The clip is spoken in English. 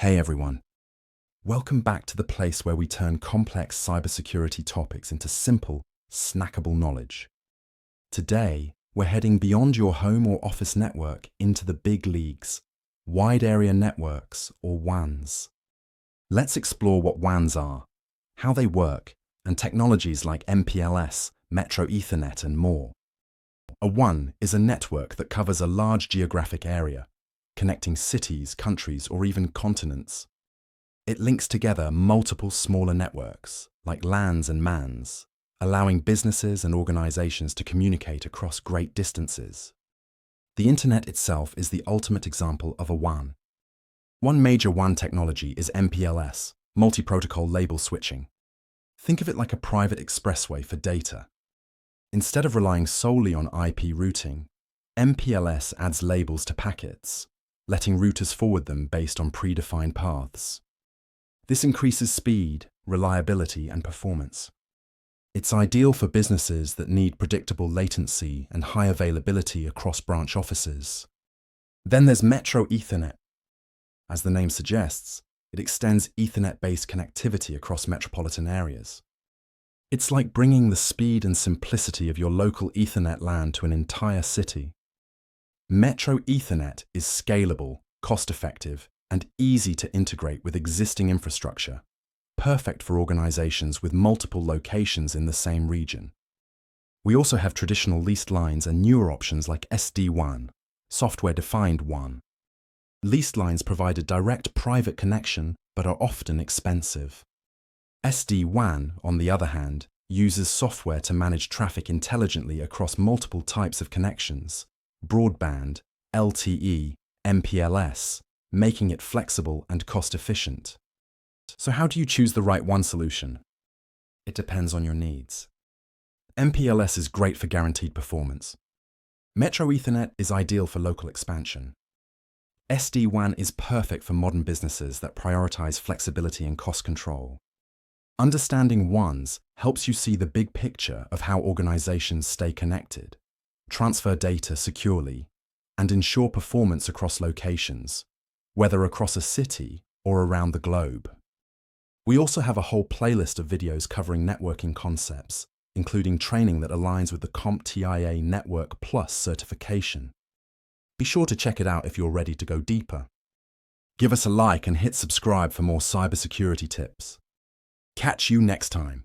Hey everyone, welcome back to the place where we turn complex cybersecurity topics into simple, snackable knowledge. Today, we're heading beyond your home or office network into the big leagues, wide area networks or WANs. Let's explore what WANs are, how they work, and technologies like MPLS, Metro Ethernet, and more. A WAN is a network that covers a large geographic area, connecting cities, countries, or even continents. It links together multiple smaller networks, like LANs and MANs, allowing businesses and organizations to communicate across great distances. The Internet itself is the ultimate example of a WAN. One major WAN technology is MPLS, multi-protocol label switching. Think of it like a private expressway for data. Instead of relying solely on IP routing, MPLS adds labels to packets, letting routers forward them based on predefined paths. This increases speed, reliability, and performance. It's ideal for businesses that need predictable latency and high availability across branch offices. Then there's Metro Ethernet. As the name suggests, it extends Ethernet-based connectivity across metropolitan areas. It's like bringing the speed and simplicity of your local Ethernet LAN to an entire city. Metro Ethernet is scalable, cost-effective, and easy to integrate with existing infrastructure, perfect for organizations with multiple locations in the same region. We also have traditional leased lines and newer options like SD-WAN, software-defined WAN. Leased lines provide a direct private connection but are often expensive. SD-WAN, on the other hand, uses software to manage traffic intelligently across multiple types of connections, broadband, LTE, MPLS, making it flexible and cost-efficient. So how do you choose the right WAN solution? It depends on your needs. MPLS is great for guaranteed performance. Metro Ethernet is ideal for local expansion. SD-WAN is perfect for modern businesses that prioritize flexibility and cost control. Understanding WANs helps you see the big picture of how organizations stay connected, transfer data securely, and ensure performance across locations, whether across a city or around the globe. We also have a whole playlist of videos covering networking concepts, including training that aligns with the CompTIA Network Plus certification. Be sure to check it out if you're ready to go deeper. Give us a like and hit subscribe for more cybersecurity tips. Catch you next time.